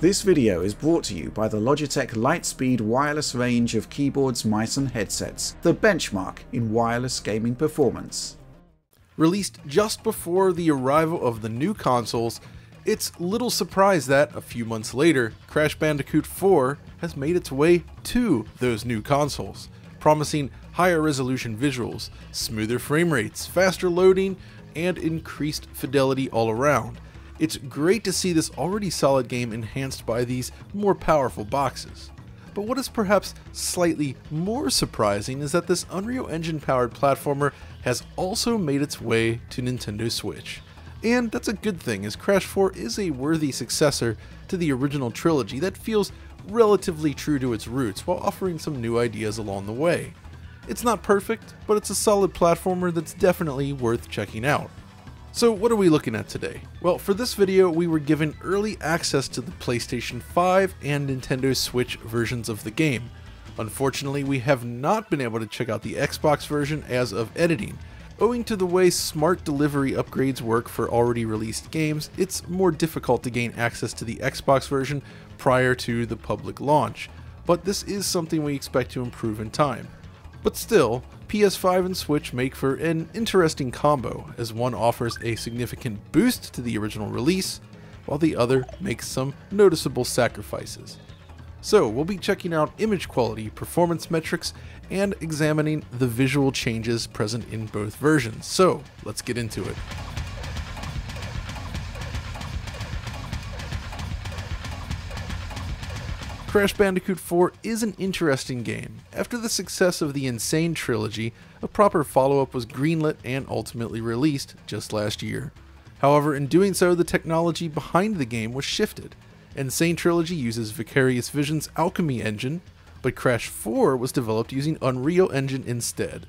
This video is brought to you by the Logitech Lightspeed Wireless range of keyboards, mice and headsets, the benchmark in wireless gaming performance. Released just before the arrival of the new consoles, it's little surprise that, a few months later, Crash Bandicoot 4 has made its way to those new consoles, promising higher resolution visuals, smoother frame rates, faster loading, and increased fidelity all around. It's great to see this already solid game enhanced by these more powerful boxes. But what is perhaps slightly more surprising is that this Unreal Engine powered platformer has also made its way to Nintendo Switch. And that's a good thing, as Crash 4 is a worthy successor to the original trilogy that feels relatively true to its roots while offering some new ideas along the way. It's not perfect, but it's a solid platformer that's definitely worth checking out. So what are we looking at today? Well, for this video we were given early access to the PlayStation 5 and Nintendo Switch versions of the game. Unfortunately, we have not been able to check out the Xbox version as of editing. Owing to the way smart delivery upgrades work for already released games, it's more difficult to gain access to the Xbox version prior to the public launch, but this is something we expect to improve in time. But still, PS5 and Switch make for an interesting combo, as one offers a significant boost to the original release, while the other makes some noticeable sacrifices. So we'll be checking out image quality, performance metrics, and examining the visual changes present in both versions. So let's get into it. Crash Bandicoot 4 is an interesting game. After the success of the Insane trilogy, a proper follow-up was greenlit and ultimately released just last year. However, in doing so, the technology behind the game was shifted. Insane trilogy uses Vicarious Vision's Alchemy engine, but Crash 4 was developed using Unreal Engine instead.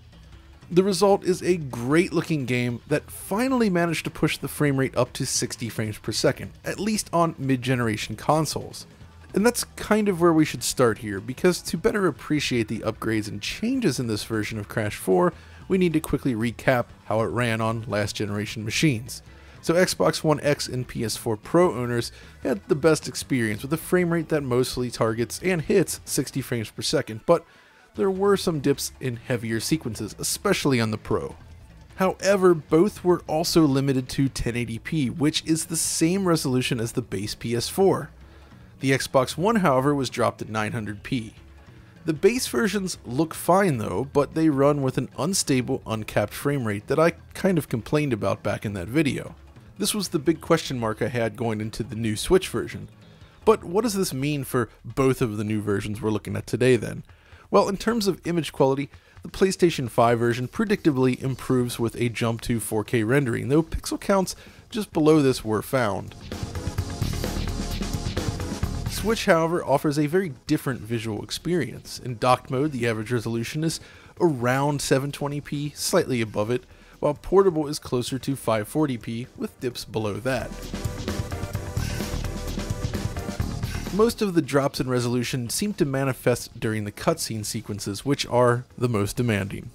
The result is a great looking game that finally managed to push the frame rate up to 60 frames per second, at least on mid-generation consoles. And that's kind of where we should start here, because to better appreciate the upgrades and changes in this version of Crash 4, we need to quickly recap how it ran on last generation machines. So Xbox One X and PS4 Pro owners had the best experience with a frame rate that mostly targets and hits 60 frames per second, but there were some dips in heavier sequences, especially on the Pro. However, both were also limited to 1080p, which is the same resolution as the base PS4. The Xbox One, however, was dropped at 900p. The base versions look fine though, but they run with an unstable, uncapped frame rate that I kind of complained about back in that video. This was the big question mark I had going into the new Switch version. But what does this mean for both of the new versions we're looking at today then? Well, in terms of image quality, the PlayStation 5 version predictably improves with a jump to 4K rendering, though pixel counts just below this were found. Switch, however, offers a very different visual experience. In docked mode, the average resolution is around 720p, slightly above it, while portable is closer to 540p, with dips below that. Most of the drops in resolution seem to manifest during the cutscene sequences, which are the most demanding.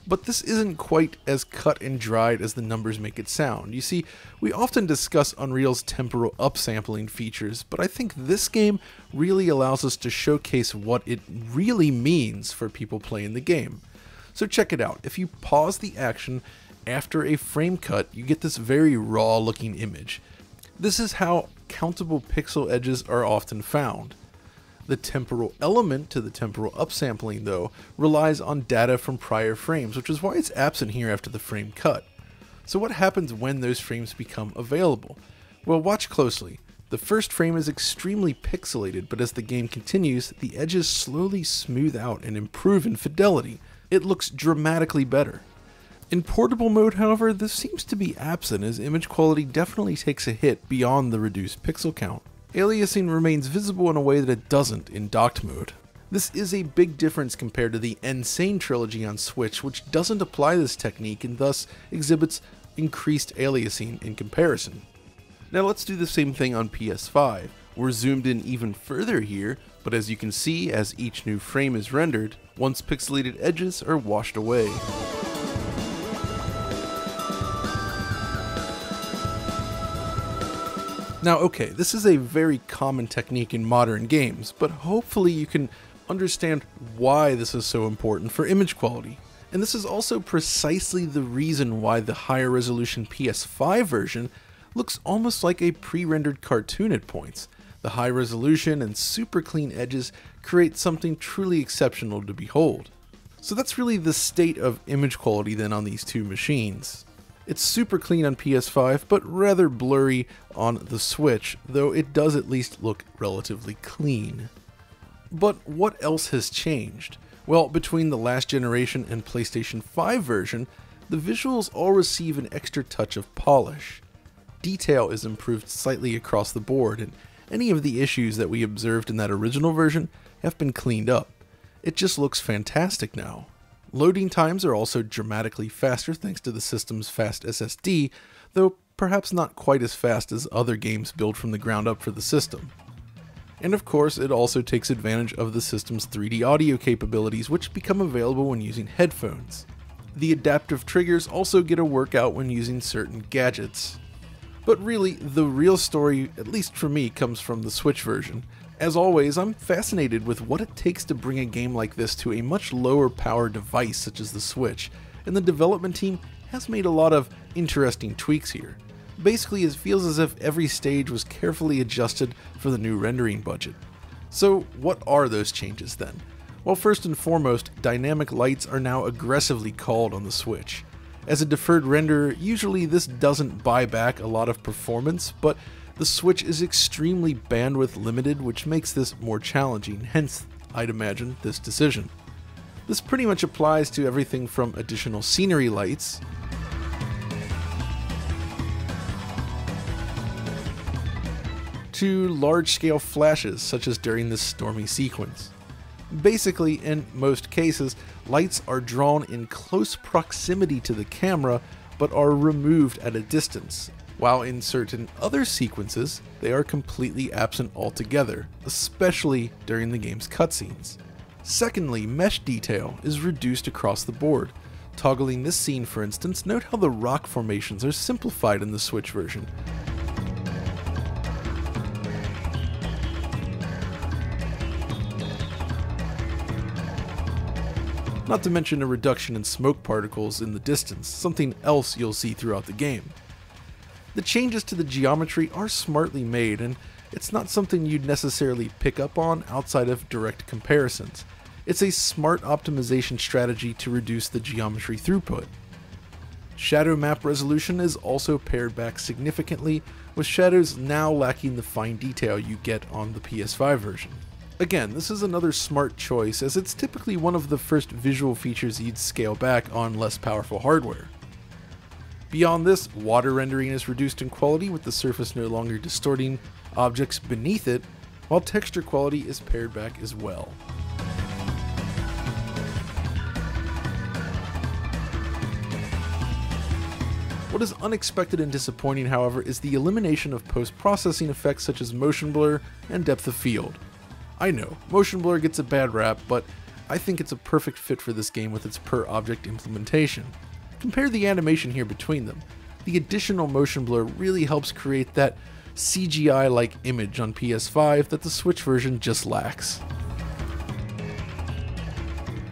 But this isn't quite as cut and dried as the numbers make it sound. You see, we often discuss Unreal's temporal upsampling features, but I think this game really allows us to showcase what it really means for people playing the game. So check it out. If you pause the action after a frame cut, you get this very raw looking image. This is how countable pixel edges are often found. The temporal element to the temporal upsampling, though, relies on data from prior frames, which is why it's absent here after the frame cut. So what happens when those frames become available? Well, watch closely. The first frame is extremely pixelated, but as the game continues, the edges slowly smooth out and improve in fidelity. It looks dramatically better. In portable mode, however, this seems to be absent, as image quality definitely takes a hit beyond the reduced pixel count. Aliasing remains visible in a way that it doesn't in docked mode. This is a big difference compared to the Insane trilogy on Switch, which doesn't apply this technique and thus exhibits increased aliasing in comparison. Now let's do the same thing on PS5. We're zoomed in even further here, but as you can see, as each new frame is rendered, once pixelated edges are washed away. Now, okay, this is a very common technique in modern games, but hopefully you can understand why this is so important for image quality. And this is also precisely the reason why the higher resolution PS5 version looks almost like a pre-rendered cartoon at points. The high resolution and super clean edges create something truly exceptional to behold. So that's really the state of image quality then on these two machines. It's super clean on PS5, but rather blurry on the Switch, though it does at least look relatively clean. But what else has changed? Well, between the last generation and PlayStation 5 version, the visuals all receive an extra touch of polish. Detail is improved slightly across the board, and any of the issues that we observed in that original version have been cleaned up. It just looks fantastic now. Loading times are also dramatically faster thanks to the system's fast SSD, though perhaps not quite as fast as other games built from the ground up for the system. And of course, it also takes advantage of the system's 3D audio capabilities, which become available when using headphones. The adaptive triggers also get a workout when using certain gadgets. But really, the real story, at least for me, comes from the Switch version. As always, I'm fascinated with what it takes to bring a game like this to a much lower power device such as the Switch, and the development team has made a lot of interesting tweaks here. Basically, it feels as if every stage was carefully adjusted for the new rendering budget. So what are those changes then? Well, first and foremost, dynamic lights are now aggressively called on the Switch. As a deferred renderer, usually this doesn't buy back a lot of performance, but the Switch is extremely bandwidth limited, which makes this more challenging, hence, I'd imagine, this decision. This pretty much applies to everything from additional scenery lights, to large-scale flashes, such as during this stormy sequence. Basically, in most cases, lights are drawn in close proximity to the camera, but are removed at a distance, while in certain other sequences, they are completely absent altogether, especially during the game's cutscenes. Secondly, mesh detail is reduced across the board. Toggling this scene, for instance, note how the rock formations are simplified in the Switch version. Not to mention a reduction in smoke particles in the distance, something else you'll see throughout the game. The changes to the geometry are smartly made, and it's not something you'd necessarily pick up on outside of direct comparisons. It's a smart optimization strategy to reduce the geometry throughput. Shadow map resolution is also pared back significantly, with shadows now lacking the fine detail you get on the PS5 version. Again, this is another smart choice, as it's typically one of the first visual features you'd scale back on less powerful hardware. Beyond this, water rendering is reduced in quality, with the surface no longer distorting objects beneath it, while texture quality is pared back as well. What is unexpected and disappointing, however, is the elimination of post-processing effects such as motion blur and depth of field. I know, motion blur gets a bad rap, but I think it's a perfect fit for this game with its per-object implementation. Compare the animation here between them. The additional motion blur really helps create that CGI-like image on PS5 that the Switch version just lacks.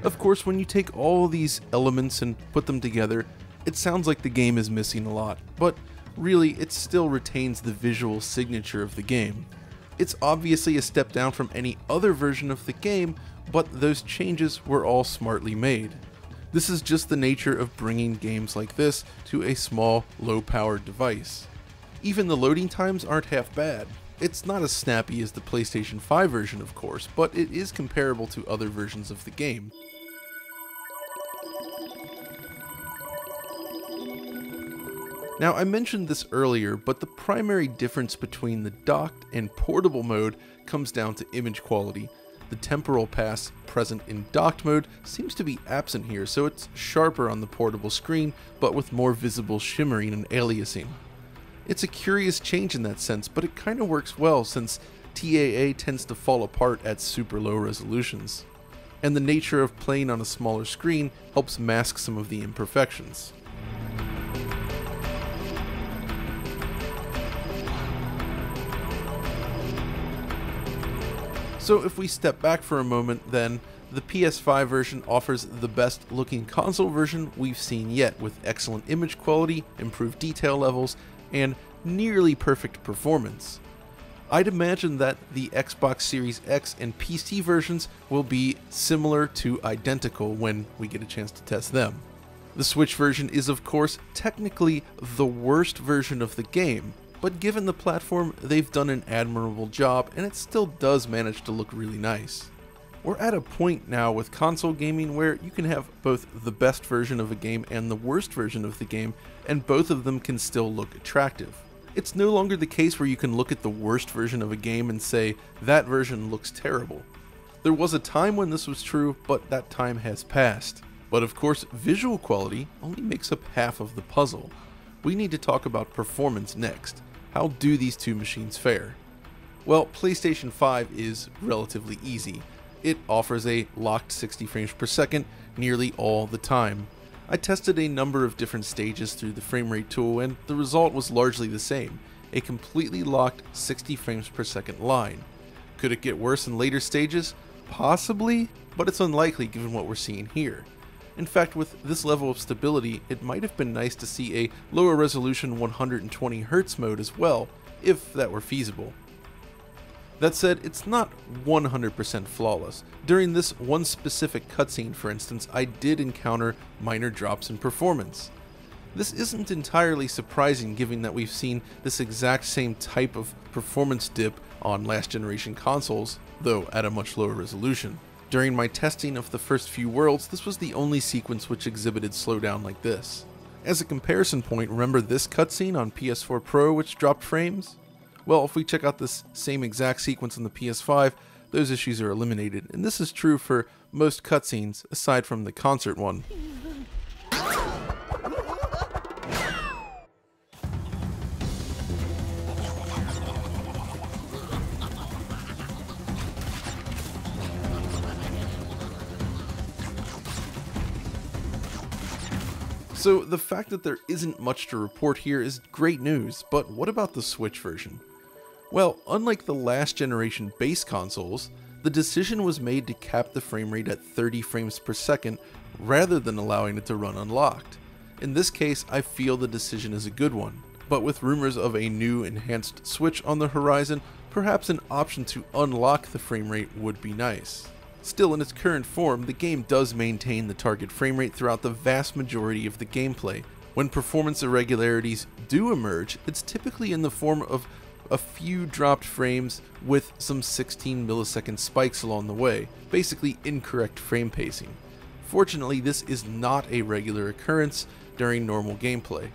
Of course, when you take all these elements and put them together, it sounds like the game is missing a lot, but really it still retains the visual signature of the game. It's obviously a step down from any other version of the game, but those changes were all smartly made. This is just the nature of bringing games like this to a small, low-powered device. Even the loading times aren't half bad. It's not as snappy as the PlayStation 5 version, of course, but it is comparable to other versions of the game. Now, I mentioned this earlier, but the primary difference between the docked and portable mode comes down to image quality. The temporal pass present in docked mode seems to be absent here, so it's sharper on the portable screen, but with more visible shimmering and aliasing. It's a curious change in that sense, but it kinda works well since TAA tends to fall apart at super low resolutions. And the nature of playing on a smaller screen helps mask some of the imperfections. So if we step back for a moment, then the PS5 version offers the best looking console version we've seen yet, with excellent image quality, improved detail levels, and nearly perfect performance. I'd imagine that the Xbox Series X and PC versions will be similar to identical when we get a chance to test them. The Switch version is of course technically the worst version of the game, but given the platform, they've done an admirable job and it still does manage to look really nice. We're at a point now with console gaming where you can have both the best version of a game and the worst version of the game, and both of them can still look attractive. It's no longer the case where you can look at the worst version of a game and say, that version looks terrible. There was a time when this was true, but that time has passed. But of course, visual quality only makes up half of the puzzle. We need to talk about performance next. How do these two machines fare? Well, PlayStation 5 is relatively easy. It offers a locked 60 frames per second nearly all the time. I tested a number of different stages through the frame rate tool and the result was largely the same, a completely locked 60 frames per second line. Could it get worse in later stages? Possibly, but it's unlikely given what we're seeing here. In fact, with this level of stability, it might have been nice to see a lower resolution 120Hz mode as well, if that were feasible. That said, it's not 100% flawless. During this one specific cutscene, for instance, I did encounter minor drops in performance. This isn't entirely surprising given that we've seen this exact same type of performance dip on last generation consoles, though at a much lower resolution. During my testing of the first few worlds, this was the only sequence which exhibited slowdown like this. As a comparison point, remember this cutscene on PS4 Pro which dropped frames? Well, if we check out this same exact sequence on the PS5, those issues are eliminated, and this is true for most cutscenes aside from the concert one. So the fact that there isn't much to report here is great news, but what about the Switch version? Well, unlike the last generation base consoles, the decision was made to cap the frame rate at 30 frames per second rather than allowing it to run unlocked. In this case, I feel the decision is a good one, but with rumors of a new enhanced Switch on the horizon, perhaps an option to unlock the frame rate would be nice. Still, in its current form, the game does maintain the target frame rate throughout the vast majority of the gameplay. When performance irregularities do emerge, it's typically in the form of a few dropped frames with some 16 millisecond spikes along the way, basically incorrect frame pacing. Fortunately, this is not a regular occurrence during normal gameplay.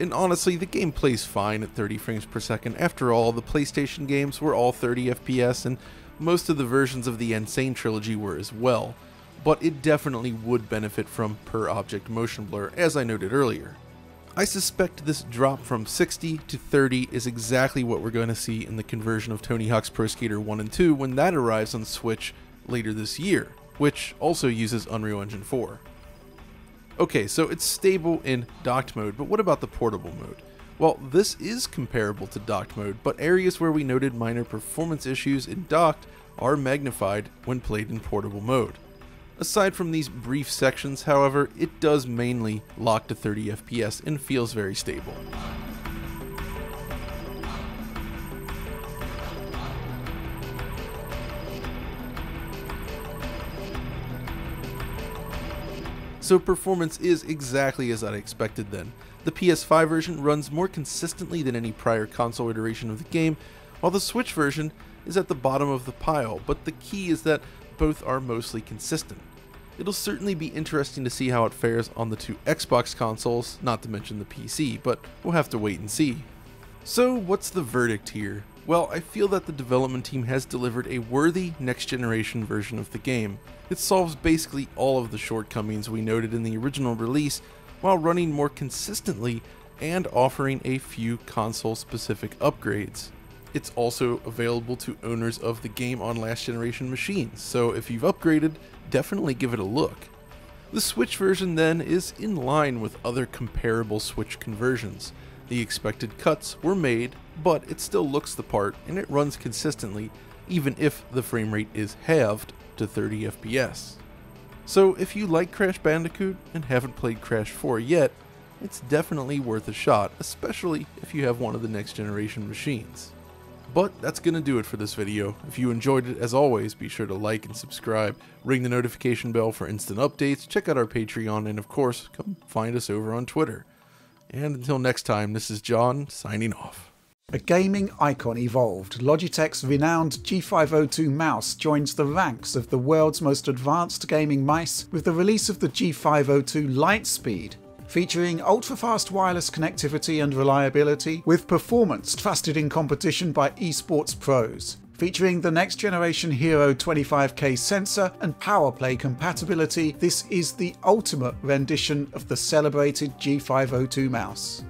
And honestly, the game plays fine at 30 frames per second. After all, the PlayStation games were all 30 FPS and most of the versions of the Insane trilogy were as well, but it definitely would benefit from per object motion blur, as I noted earlier. I suspect this drop from 60 to 30 is exactly what we're going to see in the conversion of Tony Hawk's Pro Skater 1 and 2 when that arrives on Switch later this year, which also uses Unreal Engine 4. Okay, so it's stable in docked mode, but what about the portable mode? Well, this is comparable to docked mode, but areas where we noted minor performance issues in docked are magnified when played in portable mode. Aside from these brief sections, however, it does mainly lock to 30 FPS and feels very stable. So performance is exactly as I'd expected then. The PS5 version runs more consistently than any prior console iteration of the game, while the Switch version is at the bottom of the pile, but the key is that both are mostly consistent. It'll certainly be interesting to see how it fares on the two Xbox consoles, not to mention the PC, but we'll have to wait and see. So what's the verdict here? Well, I feel that the development team has delivered a worthy next-generation version of the game. It solves basically all of the shortcomings we noted in the original release, while running more consistently and offering a few console-specific upgrades. It's also available to owners of the game on last-generation machines, so if you've upgraded, definitely give it a look. The Switch version then is in line with other comparable Switch conversions. The expected cuts were made, but it still looks the part and it runs consistently, even if the frame rate is halved to 30 FPS. So if you like Crash Bandicoot and haven't played Crash 4 yet, it's definitely worth a shot, especially if you have one of the next generation machines. But that's gonna do it for this video. If you enjoyed it, as always, be sure to like and subscribe, ring the notification bell for instant updates, check out our Patreon, and of course, come find us over on Twitter. And until next time, this is John, signing off. A gaming icon evolved. Logitech's renowned G502 mouse joins the ranks of the world's most advanced gaming mice with the release of the G502 Lightspeed, featuring ultra-fast wireless connectivity and reliability with performance trusted in competition by esports pros. Featuring the next generation Hero 25K sensor and PowerPlay compatibility, this is the ultimate rendition of the celebrated G502 mouse.